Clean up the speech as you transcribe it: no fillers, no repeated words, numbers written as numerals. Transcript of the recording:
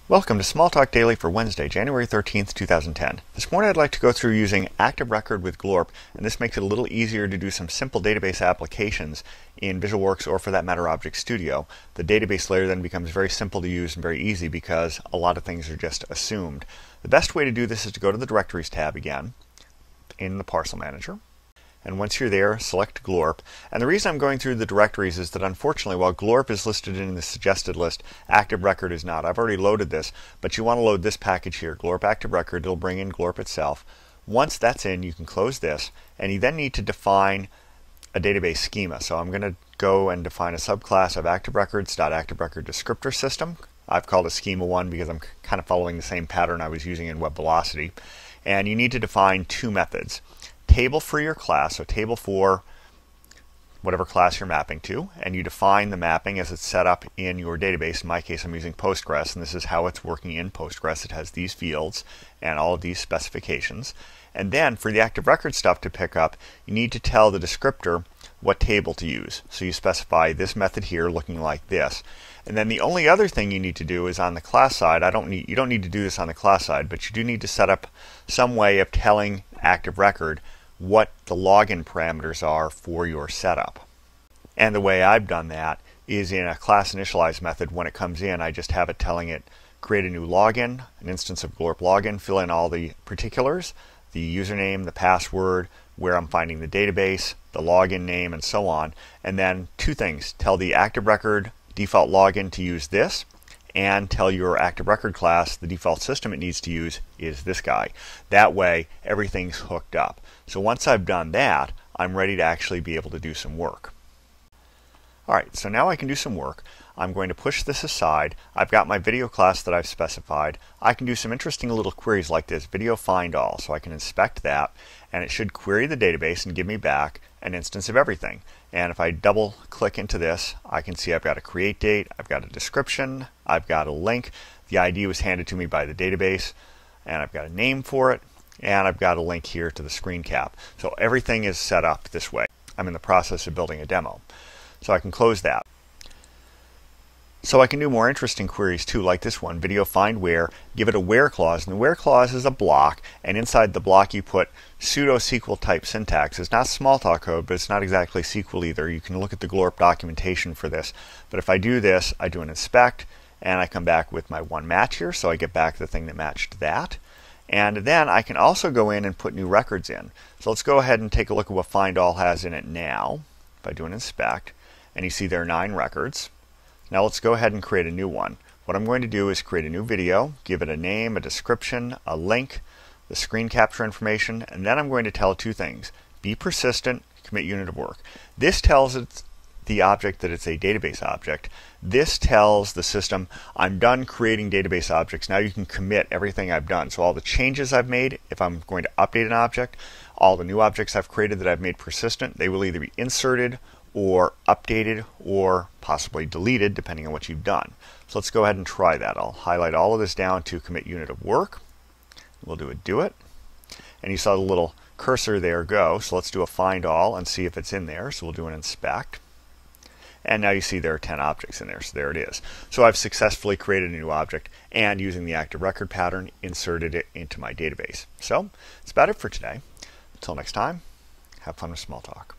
Welcome to Smalltalk Daily for Wednesday, January 13th, 2010. This morning I'd like to go through using ActiveRecord with Glorp, and this makes it a little easier to do some simple database applications in VisualWorks or for that matter Object Studio. The database layer then becomes very simple to use and very easy because a lot of things are just assumed. The best way to do this is to go to the Directories tab again in the Parcel Manager. And once you're there, select Glorp. And the reason I'm going through the directories is that unfortunately, while Glorp is listed in the suggested list, ActiveRecord is not. I've already loaded this, but you want to load this package here, Glorp ActiveRecord. It'll bring in Glorp itself. Once that's in, you can close this, and you then need to define a database schema. So I'm going to go and define a subclass of ActiveRecords.ActiveRecord descriptor system. I've called it schema 1 because I'm kind of following the same pattern I was using in Web Velocity. And you need to define two methods. Table for your class, so table for whatever class you're mapping to, and you define the mapping as it's set up in your database. In my case, I'm using Postgres, and this is how it's working in Postgres. It has these fields and all of these specifications. And then for the ActiveRecord stuff to pick up, you need to tell the descriptor what table to use. So you specify this method here looking like this. And then the only other thing you need to do is on the class side. You don't need to do this on the class side, but you do need to set up some way of telling ActiveRecord what the login parameters are for your setup. And the way I've done that is in a class initialize method. When it comes in, I just have it telling it create a new login, an instance of Glorp login, fill in all the particulars, the username, the password, where I'm finding the database, the login name, and so on. And then two things: tell the ActiveRecord default login to use this, and tell your ActiveRecord class the default system it needs to use is this guy. That way everything's hooked up. So once I've done that, I'm ready to actually be able to do some work. Alright, so now I can do some work. I'm going to push this aside. I've got my video class that I've specified. I can do some interesting little queries like this, video find all. So I can inspect that, and it should query the database and give me back an instance of everything. And if I double click into this, I can see I've got a create date, I've got a description, I've got a link. The ID was handed to me by the database, and I've got a name for it, and I've got a link here to the screen cap. So everything is set up this way. I'm in the process of building a demo. So I can close that. So I can do more interesting queries too, like this one, video find where, give it a where clause, and the where clause is a block, and inside the block you put pseudo SQL type syntax. It's not Smalltalk code, but it's not exactly SQL either. You can look at the Glorp documentation for this. But if I do this, I do an inspect, and I come back with my one match here, so I get back the thing that matched that. And then I can also go in and put new records in. So let's go ahead and take a look at what find all has in it now. If I do an inspect, and you see there are 9 records. Now let's go ahead and create a new one. What I'm going to do is create a new video, give it a name, a description, a link, the screen capture information, and then I'm going to tell two things. Be persistent, commit unit of work. This tells it, the object, that it's a database object. This tells the system, I'm done creating database objects. Now you can commit everything I've done. So all the changes I've made, if I'm going to update an object, all the new objects I've created that I've made persistent, they will either be inserted or updated or possibly deleted depending on what you've done. So let's go ahead and try that. I'll highlight all of this down to commit unit of work. We'll do a do it. And you saw the little cursor there go. So let's do a find all and see if it's in there. So we'll do an inspect. And now you see there are 10 objects in there. So there it is. So I've successfully created a new object and using the ActiveRecord pattern inserted it into my database. So that's about it for today. Until next time, have fun with Smalltalk.